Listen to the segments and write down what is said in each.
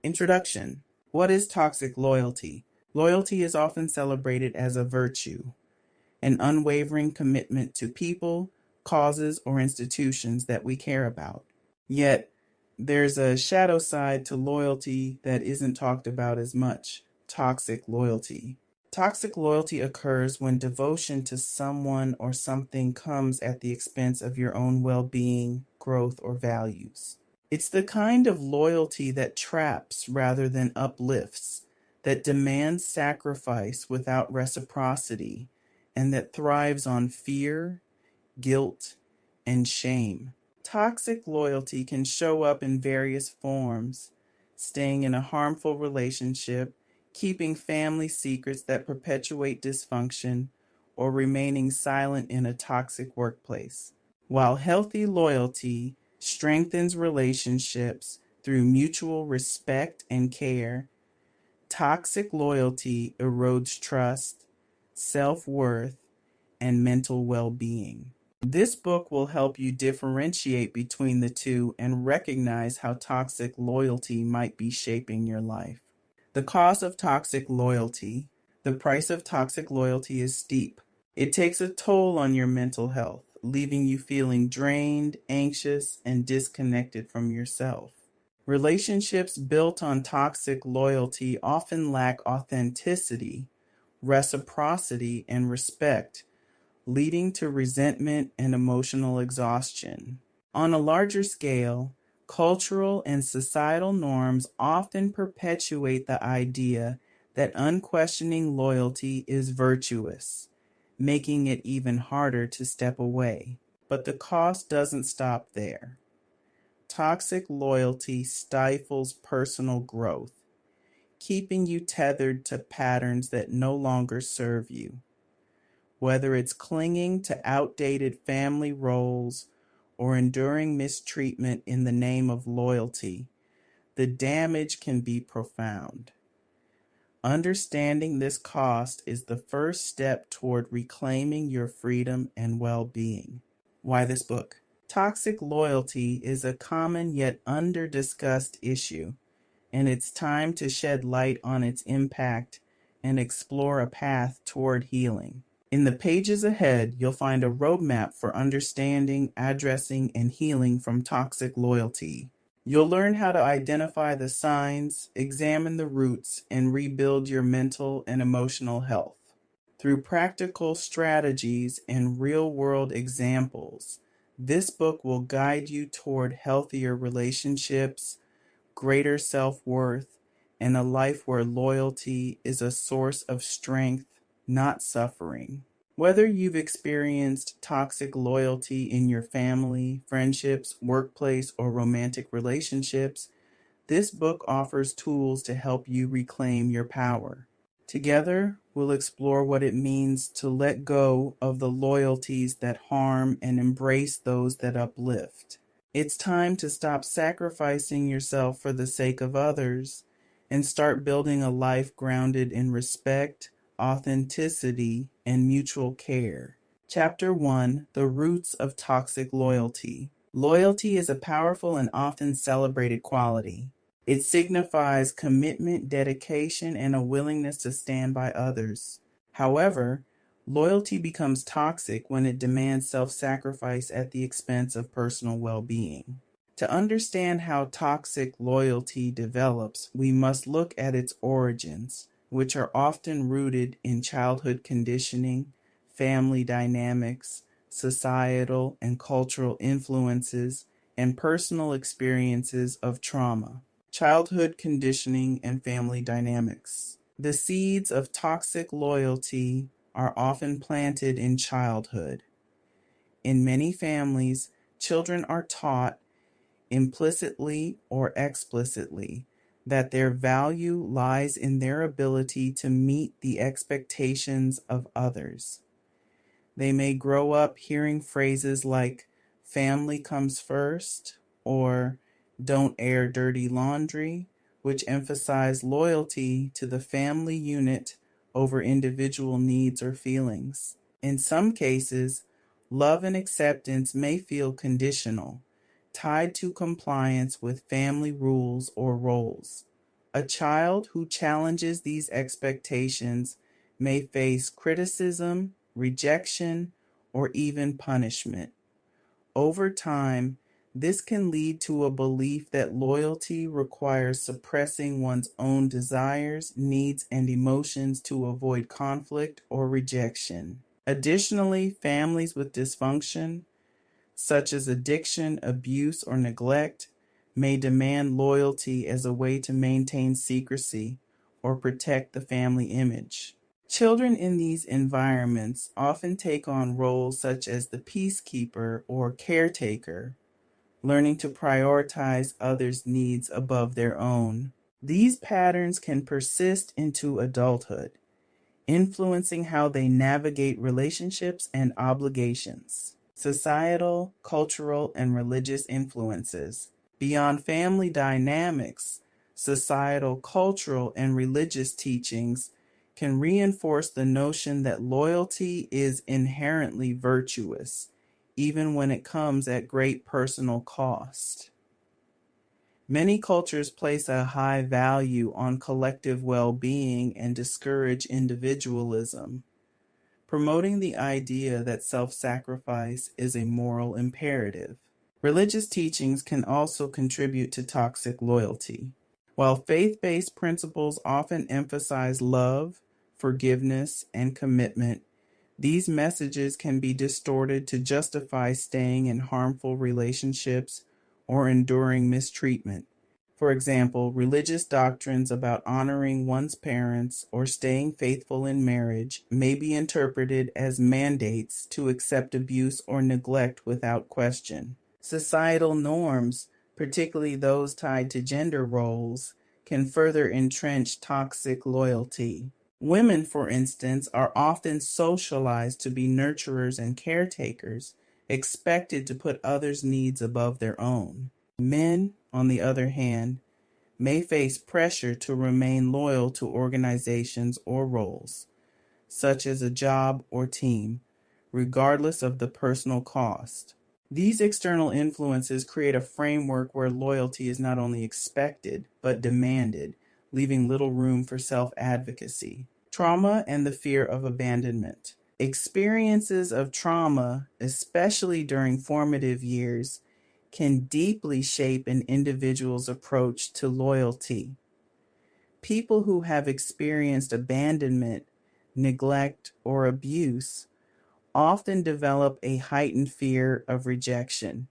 Introduction. What is toxic loyalty? Loyalty is often celebrated as a virtue, an unwavering commitment to people, causes, or institutions that we care about. Yet, there's a shadow side to loyalty that isn't talked about as much: toxic loyalty. Toxic loyalty occurs when devotion to someone or something comes at the expense of your own well being, growth, or values. It's the kind of loyalty that traps rather than uplifts, that demands sacrifice without reciprocity, and that thrives on fear, guilt, and shame. Toxic loyalty can show up in various forms: staying in a harmful relationship, keeping family secrets that perpetuate dysfunction, or remaining silent in a toxic workplace. While healthy loyalty strengthens relationships through mutual respect and care, toxic loyalty erodes trust, self-worth, and mental well-being. This book will help you differentiate between the two and recognize how toxic loyalty might be shaping your life. The cost of toxic loyalty. The price of toxic loyalty is steep. It takes a toll on your mental health, leaving you feeling drained, anxious, and disconnected from yourself. Relationships built on toxic loyalty often lack authenticity, reciprocity, and respect, leading to resentment and emotional exhaustion. On a larger scale, cultural and societal norms often perpetuate the idea that unquestioning loyalty is virtuous, making it even harder to step away. But the cost doesn't stop there. Toxic loyalty stifles personal growth, keeping you tethered to patterns that no longer serve you. Whether it's clinging to outdated family roles or enduring mistreatment in the name of loyalty, the damage can be profound. Understanding this cost is the first step toward reclaiming your freedom and well-being. Why this book? Toxic loyalty is a common yet under-discussed issue, and it's time to shed light on its impact and explore a path toward healing. In the pages ahead, you'll find a roadmap for understanding, addressing, and healing from toxic loyalty. You'll learn how to identify the signs, examine the roots, and rebuild your mental and emotional health. Through practical strategies and real-world examples, this book will guide you toward healthier relationships, greater self-worth, and a life where loyalty is a source of strength, not suffering. Whether you've experienced toxic loyalty in your family, friendships, workplace, or romantic relationships, this book offers tools to help you reclaim your power. Together, we'll explore what it means to let go of the loyalties that harm and embrace those that uplift. It's time to stop sacrificing yourself for the sake of others and start building a life grounded in respect, authenticity, and mutual care. Chapter 1: The Roots of Toxic Loyalty. Loyalty is a powerful and often celebrated quality. It signifies commitment, dedication, and a willingness to stand by others. However, loyalty becomes toxic when it demands self-sacrifice at the expense of personal well-being. To understand how toxic loyalty develops, we must look at its origins, which are often rooted in childhood conditioning, family dynamics, societal and cultural influences, and personal experiences of trauma. Childhood conditioning and family dynamics. The seeds of toxic loyalty are often planted in childhood. In many families, children are taught, implicitly or explicitly, that their value lies in their ability to meet the expectations of others. They may grow up hearing phrases like "family comes first" or "don't air dirty laundry," which emphasize loyalty to the family unit over individual needs or feelings. In some cases, love and acceptance may feel conditional, tied to compliance with family rules or roles. A child who challenges these expectations may face criticism, rejection, or even punishment. Over time, this can lead to a belief that loyalty requires suppressing one's own desires, needs, and emotions to avoid conflict or rejection. Additionally, families with dysfunction, such as addiction, abuse, or neglect, may demand loyalty as a way to maintain secrecy or protect the family image. Children in these environments often take on roles such as the peacekeeper or caretaker, learning to prioritize others' needs above their own. These patterns can persist into adulthood, influencing how they navigate relationships and obligations. Societal, cultural, and religious influences. Beyond family dynamics, societal, cultural, and religious teachings can reinforce the notion that loyalty is inherently virtuous, even when it comes at great personal cost. Many cultures place a high value on collective well-being and discourage individualism, promoting the idea that self-sacrifice is a moral imperative. Religious teachings can also contribute to toxic loyalty. While faith-based principles often emphasize love, forgiveness, and commitment, these messages can be distorted to justify staying in harmful relationships or enduring mistreatment. For example, religious doctrines about honoring one's parents or staying faithful in marriage may be interpreted as mandates to accept abuse or neglect without question. Societal norms, particularly those tied to gender roles, can further entrench toxic loyalty. Women, for instance, are often socialized to be nurturers and caretakers, expected to put others' needs above their own. Men, on the other hand, may face pressure to remain loyal to organizations or roles, such as a job or team, regardless of the personal cost. These external influences create a framework where loyalty is not only expected, but demanded, leaving little room for self-advocacy. Trauma and the fear of abandonment. Experiences of trauma, especially during formative years, can deeply shape an individual's approach to loyalty. People who have experienced abandonment, neglect, or abuse often develop a heightened fear of rejection.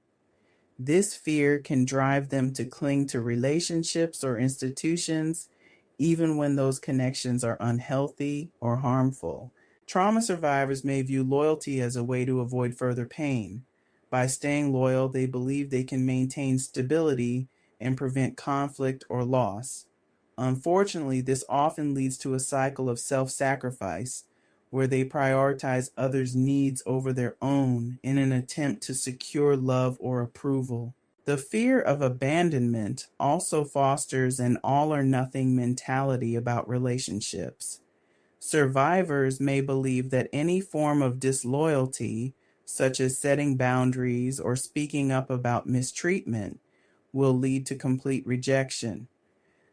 This fear can drive them to cling to relationships or institutions, even when those connections are unhealthy or harmful. Trauma survivors may view loyalty as a way to avoid further pain. By staying loyal, they believe they can maintain stability and prevent conflict or loss. Unfortunately, this often leads to a cycle of self-sacrifice, where they prioritize others' needs over their own in an attempt to secure love or approval. The fear of abandonment also fosters an all-or-nothing mentality about relationships. Survivors may believe that any form of disloyalty, such as setting boundaries or speaking up about mistreatment, will lead to complete rejection.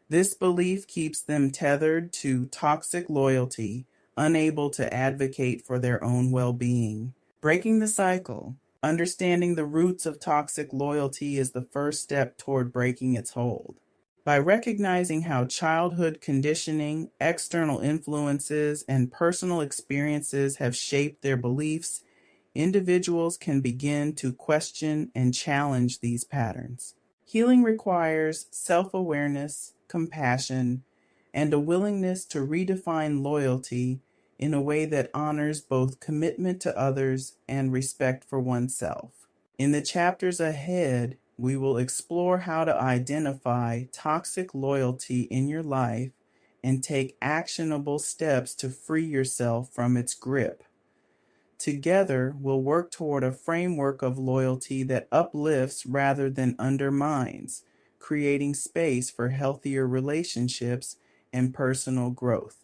This belief keeps them tethered to toxic loyalty, unable to advocate for their own well-being. Breaking the cycle. Understanding the roots of toxic loyalty is the first step toward breaking its hold. By recognizing how childhood conditioning, external influences, and personal experiences have shaped their beliefs, individuals can begin to question and challenge these patterns. Healing requires self-awareness, compassion, and a willingness to redefine loyalty in a way that honors both commitment to others and respect for oneself. In the chapters ahead, we will explore how to identify toxic loyalty in your life and take actionable steps to free yourself from its grip. Together, we'll work toward a framework of loyalty that uplifts rather than undermines, creating space for healthier relationships and personal growth.